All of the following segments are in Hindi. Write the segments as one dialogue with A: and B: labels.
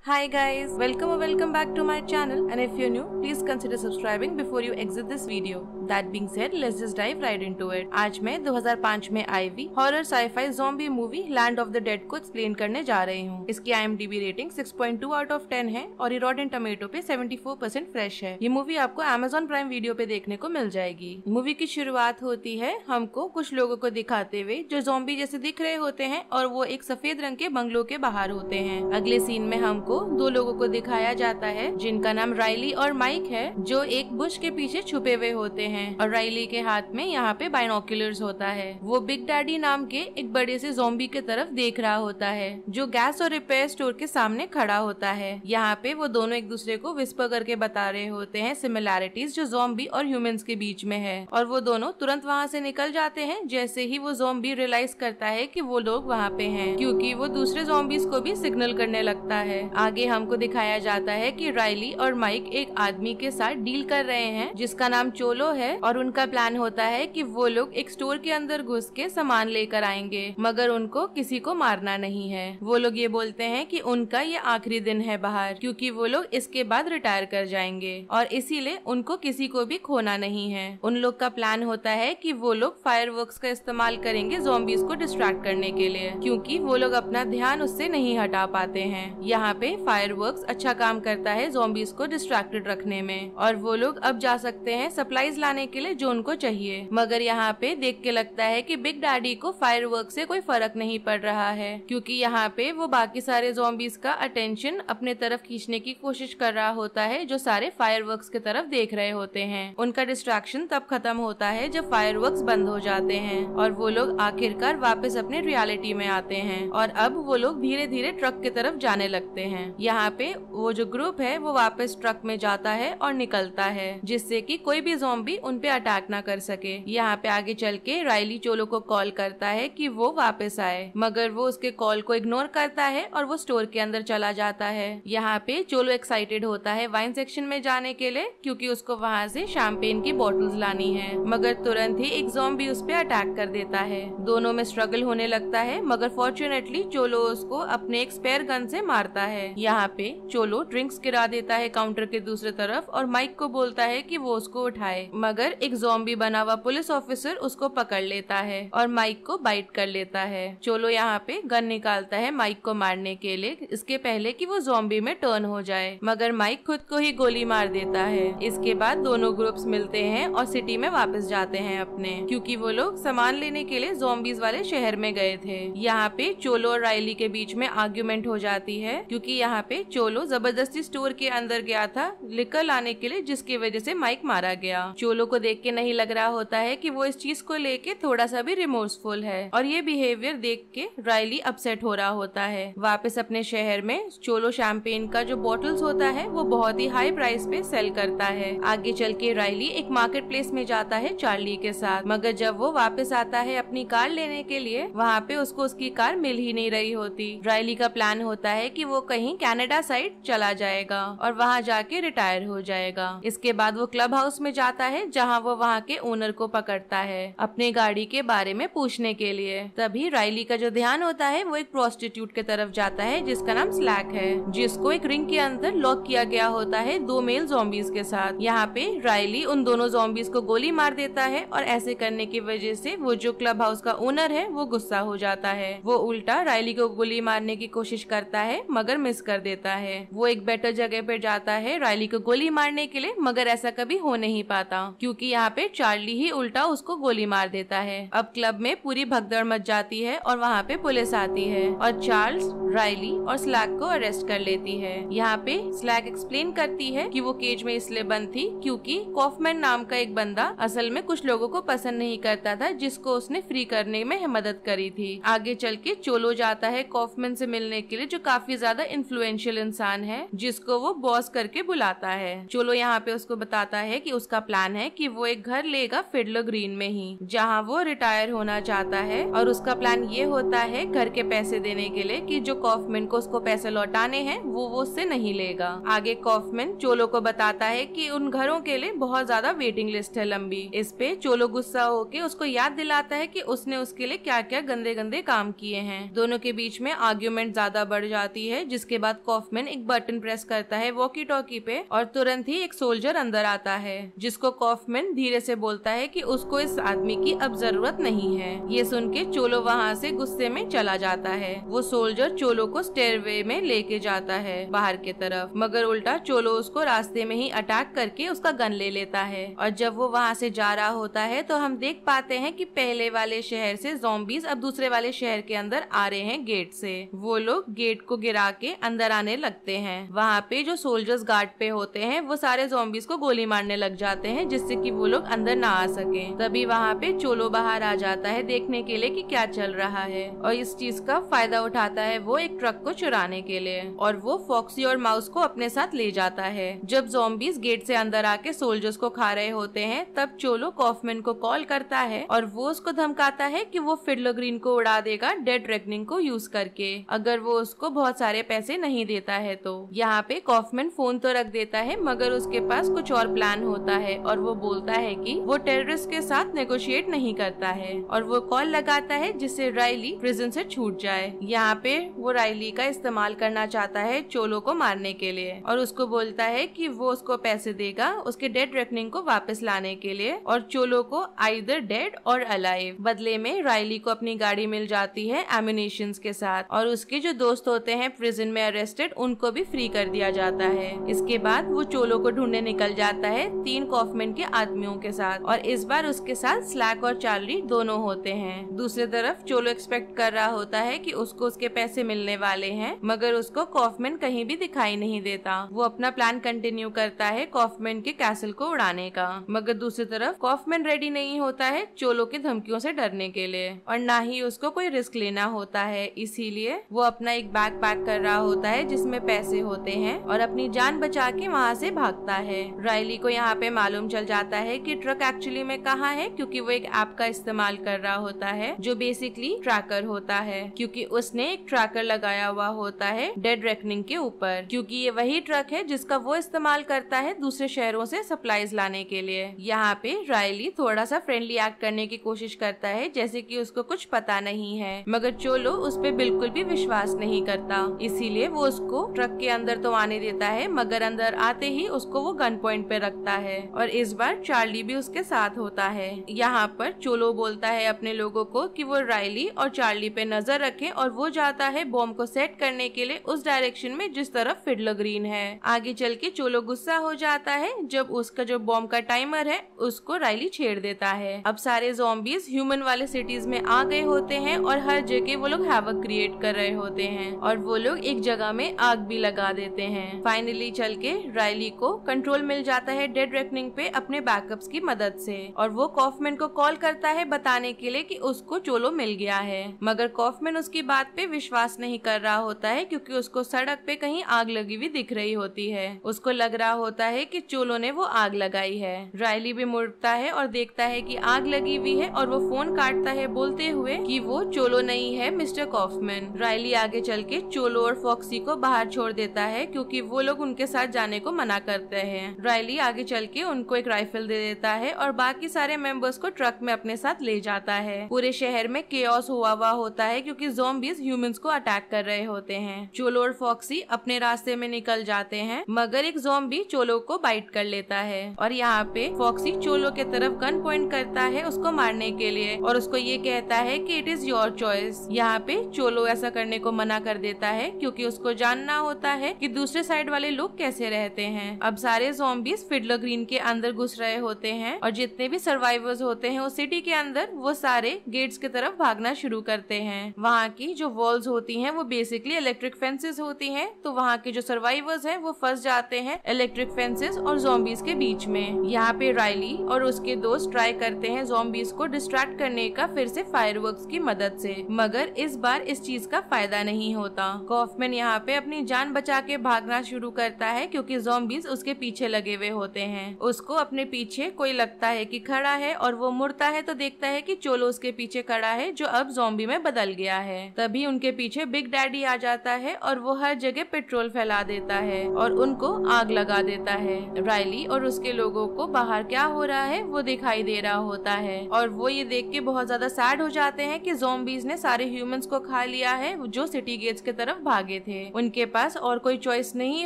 A: Hi guys, welcome or welcome back to my channel, and if you're new, please consider subscribing before you exit this video. That being said, let's just dive right into it. आज मैं 2005 में आई हुई horror sci-fi zombie movie Land of the Dead को एक्सप्लेन करने जा रही हूँ। इसकी IMDb रेटिंग 6.2 आउट ऑफ 10 है और ये रॉटेन टमेटो पे 74% फ्रेश है। ये मूवी आपको Amazon प्राइम वीडियो पे देखने को मिल जाएगी। मूवी की शुरुआत होती है हमको कुछ लोगों को दिखाते हुए जो ज़ॉम्बी जैसे दिख रहे होते हैं और वो एक सफेद रंग के बंगलों के बाहर होते हैं। अगले सीन में हमको दो लोगों को दिखाया जाता है जिनका नाम राइली और माइक है, जो एक बुश के पीछे छुपे हुए होते हैं और राइली के हाथ में यहाँ पे बाइनोक्यूलर्स होता है। वो बिग डैडी नाम के एक बड़े से ज़ॉम्बी की तरफ देख रहा होता है जो गैस और रिपेयर स्टोर के सामने खड़ा होता है। यहाँ पे वो दोनों एक दूसरे को विस्पर करके बता रहे होते हैं सिमिलैरिटीज जो ज़ॉम्बी और ह्यूमंस के बीच में है, और वो दोनों तुरंत वहाँ से निकल जाते हैं जैसे ही वो ज़ॉम्बी रियलाइज करता है कि वो लोग वहाँ पे हैं, क्योंकि वो दूसरे ज़ॉम्बीज को भी सिग्नल करने लगता है। आगे हमको दिखाया जाता है कि राइली और माइक एक आदमी के साथ डील कर रहे हैं जिसका नाम चोलो है, और उनका प्लान होता है कि वो लोग एक स्टोर के अंदर घुस के सामान लेकर आएंगे, मगर उनको किसी को मारना नहीं है। वो लोग ये बोलते हैं कि उनका ये आखिरी दिन है बाहर, क्योंकि वो लोग इसके बाद रिटायर कर जाएंगे और इसीलिए उनको किसी को भी खोना नहीं है। उन लोग का प्लान होता है कि वो लोग फायरवर्क्स का इस्तेमाल करेंगे ज़ॉम्बीज को डिस्ट्रैक्ट करने के लिए, क्योंकि वो लोग अपना ध्यान उससे नहीं हटा पाते हैं। यहाँ पे फायरवर्क्स अच्छा काम करता है ज़ॉम्बीज को डिस्ट्रैक्टेड रखने में, और वो लोग अब जा सकते हैं सप्लाईज लाने के लिए जो उनको चाहिए। मगर यहाँ पे देख के लगता है कि बिग डैडी को फायरवर्क्स से कोई फर्क नहीं पड़ रहा है, क्योंकि यहाँ पे वो बाकी सारे ज़ॉम्बीज का अटेंशन अपने तरफ खींचने की कोशिश कर रहा होता है जो सारे फायरवर्क्स की तरफ देख रहे होते हैं। उनका डिस्ट्रैक्शन तब खत्म होता है जब फायरवर्क्स बंद हो जाते हैं और वो लोग आखिरकार वापस अपने रियलिटी में आते हैं, और अब वो लोग धीरे धीरे ट्रक की तरफ जाने लगते हैं। यहाँ पे वो जो ग्रुप है वो वापस ट्रक में जाता है और निकलता है, जिससे कि कोई भी ज़ॉम्बी उन पे अटैक ना कर सके। यहाँ पे आगे चल के राइली चोलो को कॉल करता है कि वो वापस आए, मगर वो उसके कॉल को इग्नोर करता है और वो स्टोर के अंदर चला जाता है। यहाँ पे चोलो एक्साइटेड होता है वाइन सेक्शन में जाने के लिए, क्योंकि उसको वहाँ से शैंपेन की बोतल्स लानी है, मगर तुरंत ही एक ज़ॉम्बी उस पे अटैक कर देता है। दोनों में स्ट्रगल होने लगता है, मगर फॉर्चुनेटली चोलो उसको अपने एक स्पेयर गन से मारता है। यहाँ पे चोलो ड्रिंक्स गिरा देता है काउंटर के दूसरी तरफ और माइक को बोलता है कि वो उसको उठाए, मगर एक ज़ॉम्बी बना हुआ पुलिस ऑफिसर उसको पकड़ लेता है और माइक को बाइट कर लेता है। चोलो यहाँ पे गन निकालता है माइक को मारने के लिए, इसके पहले कि वो ज़ॉम्बी में टर्न हो जाए, मगर माइक खुद को ही गोली मार देता है। इसके बाद दोनों ग्रुप्स मिलते हैं और सिटी में वापस जाते हैं अपने, क्योंकि वो लोग सामान लेने के लिए ज़ॉम्बीज वाले शहर में गए थे। यहाँ पे चोलो और राइली के बीच में आर्ग्यूमेंट हो जाती है, क्योंकि यहाँ पे चोलो जबरदस्ती स्टोर के अंदर गया था लिकर लाने के लिए, जिसकी वजह से माइक मारा गया। चोलो को देख के नहीं लग रहा होता है कि वो इस चीज को लेके थोड़ा सा भी रिमोर्सफुल है, और ये बिहेवियर देख के राइली अपसेट हो रहा होता है। वापस अपने शहर में चोलो शैंपेन का जो बॉटल्स होता है वो बहुत ही हाई प्राइस पे सेल करता है। आगे चल के राइली एक मार्केट प्लेस में जाता है चार्ली के साथ, मगर जब वो वापस आता है अपनी कार लेने के लिए, वहाँ पे उसको उसकी कार मिल ही नहीं रही होती। राइली का प्लान होता है कि वो कहीं कनाडा साइड चला जाएगा और वहाँ जाके रिटायर हो जाएगा। इसके बाद वो क्लब हाउस में जाता है जहाँ वो वहाँ के ओनर को पकड़ता है अपने गाड़ी के बारे में पूछने के लिए। तभी राइली का जो ध्यान होता है वो एक प्रोस्टिट्यूट के तरफ जाता है जिसका नाम स्लैक है, जिसको एक रिंग के अंदर लॉक किया गया होता है 2 मेल ज़ॉम्बीज के साथ। यहाँ पे राइली उन दोनों ज़ॉम्बीज को गोली मार देता है, और ऐसे करने की वजह से वो जो क्लब हाउस का ओनर है वो गुस्सा हो जाता है। वो उल्टा राइली को गोली मारने की कोशिश करता है मगर मिस कर देता है। वो एक बेटर जगह पे जाता है राइली को गोली मारने के लिए, मगर ऐसा कभी हो नहीं पाता, क्योंकि यहाँ पे चार्ली ही उल्टा उसको गोली मार देता है। अब क्लब में पूरी भगदड़ मच जाती है और वहाँ पे पुलिस आती है और चार्ल्स, राइली और स्लैक को अरेस्ट कर लेती है। यहाँ पे स्लैक एक्सप्लेन करती है कि वो केज में इसलिए बंद थी क्योंकि कॉफमैन नाम का एक बंदा असल में कुछ लोगों को पसंद नहीं करता था, जिसको उसने फ्री करने में मदद करी थी। आगे चल के चोलो जाता है कॉफमैन से मिलने के लिए, जो काफी ज्यादा इन्फ्लुएंशियल इंसान है, जिसको वो बॉस करके बुलाता है। चोलो यहाँ पे उसको बताता है कि उसका प्लान है कि वो एक घर लेगा फिडलर ग्रीन में ही, जहाँ वो रिटायर होना चाहता है, और उसका प्लान ये होता है घर के पैसे देने के लिए कि जो कॉफमैन को उसको पैसे लौटाने हैं वो उससे नहीं लेगा। आगे कॉफमैन चोलो को बताता है कि उन घरों के लिए बहुत ज्यादा वेटिंग लिस्ट है लंबी। इस पे चोलो गुस्सा होके उसको याद दिलाता है कि उसने उसके लिए क्या क्या गंदे गंदे काम किए हैं। दोनों के बीच में आर्ग्यूमेंट ज्यादा बढ़ जाती है, जिसके इसके बाद कॉफमैन एक बटन प्रेस करता है वॉकी टॉकी पे और तुरंत ही एक सोल्जर अंदर आता है, जिसको कॉफमैन धीरे से बोलता है कि उसको इस आदमी की अब जरूरत नहीं है। ये सुन के चोलो वहाँ से गुस्से में चला जाता है। वो सोल्जर चोलो को स्टेयरवे में लेके जाता है बाहर की तरफ, मगर उल्टा चोलो उसको रास्ते में ही अटैक करके उसका गन ले लेता है। और जब वो वहाँ से जा रहा होता है तो हम देख पाते हैं कि पहले वाले शहर से ज़ॉम्बीज अब दूसरे वाले शहर के अंदर आ रहे हैं गेट से। वो लोग गेट को गिरा के अंदर आने लगते हैं। वहाँ पे जो सोल्जर्स गार्ड पे होते हैं वो सारे ज़ॉम्बीज को गोली मारने लग जाते हैं, जिससे कि वो लोग अंदर ना आ सके। तभी वहाँ पे चोलो बाहर आ जाता है देखने के लिए कि क्या चल रहा है, और इस चीज का फायदा उठाता है वो एक ट्रक को चुराने के लिए, और वो फॉक्सी और माउस को अपने साथ ले जाता है। जब ज़ॉम्बीज गेट से अंदर आके सोल्जर्स को खा रहे होते हैं तब चोलो कॉफमैन को कॉल करता है और वो उसको धमकाता है कि वो फिडलो ग्रीन को उड़ा देगा डेड रेकनिंग को यूज करके, अगर वो उसको बहुत सारे पैसे नहीं देता है तो। यहाँ पे कॉफमैन फोन तो रख देता है, मगर उसके पास कुछ और प्लान होता है और वो बोलता है कि वो टेररिस्ट के साथ नेगोशिएट नहीं करता है, और वो कॉल लगाता है जिससे राइली प्रिजन से छूट जाए। यहाँ पे वो राइली का इस्तेमाल करना चाहता है चोलो को मारने के लिए, और उसको बोलता है कि वो उसको पैसे देगा उसके डेड रेकनिंग को वापस लाने के लिए, और चोलो को आइदर डेड और अलाइव। बदले में राइली को अपनी गाड़ी मिल जाती है एम्युनिशंस के साथ, और उसके जो दोस्त होते हैं प्रिजन में अरेस्टेड उनको भी फ्री कर दिया जाता है। इसके बाद वो चोलो को ढूंढने निकल जाता है 3 कॉफमैन के आदमियों के साथ, और इस बार उसके साथ स्लैक और चार्ली दोनों होते हैं। दूसरी तरफ चोलो एक्सपेक्ट कर रहा होता है कि उसको उसके पैसे मिलने वाले हैं, मगर उसको कॉफमैन कहीं भी दिखाई नहीं देता। वो अपना प्लान कंटिन्यू करता है कॉफमैन के कैसल को उड़ाने का, मगर दूसरी तरफ कॉफमैन रेडी नहीं होता है चोलो की धमकियों से डरने के लिए, और ना ही उसको कोई रिस्क लेना होता है। इसीलिए वो अपना एक बैग पैक कर रहा होता है जिसमें पैसे होते हैं, और अपनी जान बचा के वहाँ से भागता है। राइली को यहाँ पे मालूम चल जाता है कि ट्रक एक्चुअली में कहाँ है, क्योंकि वो एक ऐप का इस्तेमाल कर रहा होता है जो बेसिकली ट्रैकर होता है, क्योंकि उसने एक ट्रैकर लगाया हुआ होता है डेड रेकनिंग के ऊपर, क्योंकि ये वही ट्रक है जिसका वो इस्तेमाल करता है दूसरे शहरों से सप्लाईज लाने के लिए। यहाँ पे राइली थोड़ा सा फ्रेंडली एक्ट करने की कोशिश करता है जैसे कि उसको कुछ पता नहीं है, मगर चोलो उस पे बिल्कुल भी विश्वास नहीं करता। इसीलिए वो उसको ट्रक के अंदर तो आने देता है, मगर अंदर आते ही उसको वो गन पॉइंट पे रखता है, और इस बार चार्ली भी उसके साथ होता है। यहाँ पर चोलो बोलता है अपने लोगों को कि वो राइली और चार्ली पे नजर रखें, और वो जाता है बॉम्ब को सेट करने के लिए उस डायरेक्शन में जिस तरफ फिडलो ग्रीन है। आगे चल के चोलो गुस्सा हो जाता है जब उसका जो बॉम्ब का टाइमर है उसको राइली छेड़ देता है। अब सारे ज़ॉम्बीज ह्यूमन वाले सिटीज में आ गए होते हैं और हर जगह वो लोग हैवक क्रिएट कर रहे होते हैं, और वो लोग एक जगह में आग भी लगा देते हैं। फाइनली चल के राइली को कंट्रोल मिल जाता है डेड रेकनिंग पे अपने बैकअप्स की मदद से, और वो कॉफमैन को कॉल करता है बताने के लिए कि उसको चोलो मिल गया है, मगर कॉफमैन उसकी बात पे विश्वास नहीं कर रहा होता है क्योंकि उसको सड़क पे कहीं आग लगी हुई दिख रही होती है। उसको लग रहा होता है कि चोलो ने वो आग लगाई है। राइली भी मुड़ता है और देखता है कि आग लगी हुई है, और वो फोन काटता है बोलते हुए कि वो चोलो नहीं है मिस्टर कॉफमैन। राइली आगे चल के चोलो और फॉक्सी को बाहर छोड़ देता है क्योंकि वो लोग उनके साथ जाने को मना करते हैं। राइली आगे चल के उनको एक राइफल दे देता है और बाकी सारे मेंबर्स को ट्रक में अपने साथ ले जाता है। पूरे शहर में केओस हुआ होता है क्योंकि ज़ॉम्बीज ह्यूमंस को अटैक कर रहे होते हैं। चोलो और फॉक्सी अपने रास्ते में निकल जाते हैं, मगर एक ज़ॉम्बी चोलो को बाइट कर लेता है, और यहाँ पे फॉक्सी चोलो के तरफ गन पॉइंट करता है उसको मारने के लिए, और उसको ये कहता है कि इट इज योर चॉइस। यहाँ पे चोलो ऐसा करने को मना कर देता है क्योंकि उसको जानना होता है कि दूसरे साइड वाले लोग कैसे रहते हैं। अब सारे ज़ॉम्बीज फिडलो ग्रीन के अंदर घुस रहे होते हैं, और जितने भी सर्वाइवर्स होते हैं उस सिटी के अंदर वो सारे गेट्स की तरफ भागना शुरू करते हैं। वहाँ की जो वॉल्स होती हैं वो बेसिकली इलेक्ट्रिक फेंसेस होती हैं, तो वहाँ के जो सर्वाइवर्स हैं वो फंस जाते हैं इलेक्ट्रिक फेंसेस और ज़ॉम्बीज के बीच में। यहाँ पे राइली और उसके दोस्त ट्राई करते हैं ज़ॉम्बीज को डिस्ट्रैक्ट करने का फिर से फायरवर्क्स की मदद से, मगर इस बार इस चीज का फायदा नहीं होता। कॉफमैन यहाँ पे अपनी जान बचा के भागना शुरू करता है क्योंकि ज़ॉम्बीज उसके पीछे लगे हुए होते हैं। उसको अपने पीछे कोई लगता है कि खड़ा है, और वो मुड़ता है तो देखता है कि चोलो उसके पीछे खड़ा है जो अब ज़ॉम्बी में बदल गया है। तभी उनके पीछे बिग डैडी आ जाता है और वो हर जगह पेट्रोल फैला देता है और उनको आग लगा देता है। राइली और उसके लोगों को बाहर क्या हो रहा है वो दिखाई दे रहा होता है, और वो ये देख के बहुत ज्यादा सैड हो जाते हैं कि ज़ॉम्बीज ने सारे ह्यूमंस को खा लिया है जो सिटी गेट्स की तरफ भागे रहे थे। उनके पास और कोई चॉइस नहीं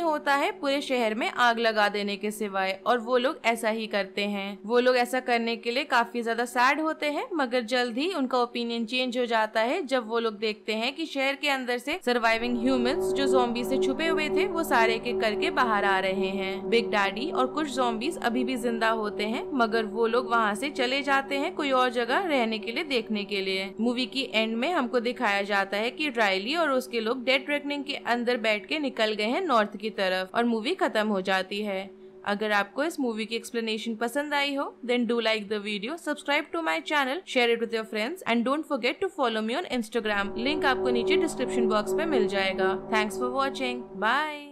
A: होता है पूरे शहर में आग लगा देने के सिवाय, और वो लोग ऐसा ही करते हैं। वो लोग ऐसा करने के लिए काफी ज्यादा सैड होते हैं, मगर जल्द ही उनका ओपिनियन चेंज हो जाता है जब वो लोग देखते हैं कि शहर के अंदर से सर्वाइविंग ह्यूमंस जो ज़ॉम्बी से छुपे हुए थे वो सारे के करके बाहर आ रहे हैं। बिग डैडी और कुछ ज़ॉम्बीज अभी भी जिंदा होते हैं, मगर वो लोग वहाँ से चले जाते हैं कोई और जगह रहने के लिए, देखने के लिए। मूवी की एंड में हमको दिखाया जाता है कि राइली और उसके लोग डेड रेकनिंग के अंदर बैठ के निकल गए हैं नॉर्थ की तरफ, और मूवी खत्म हो जाती है। अगर आपको इस मूवी की एक्सप्लेनेशन पसंद आई हो, then do like the video, subscribe to my channel, share it with your friends and don't forget to follow me on Instagram. Link आपको नीचे डिस्क्रिप्शन बॉक्स में मिल जाएगा। Thanks for watching. Bye.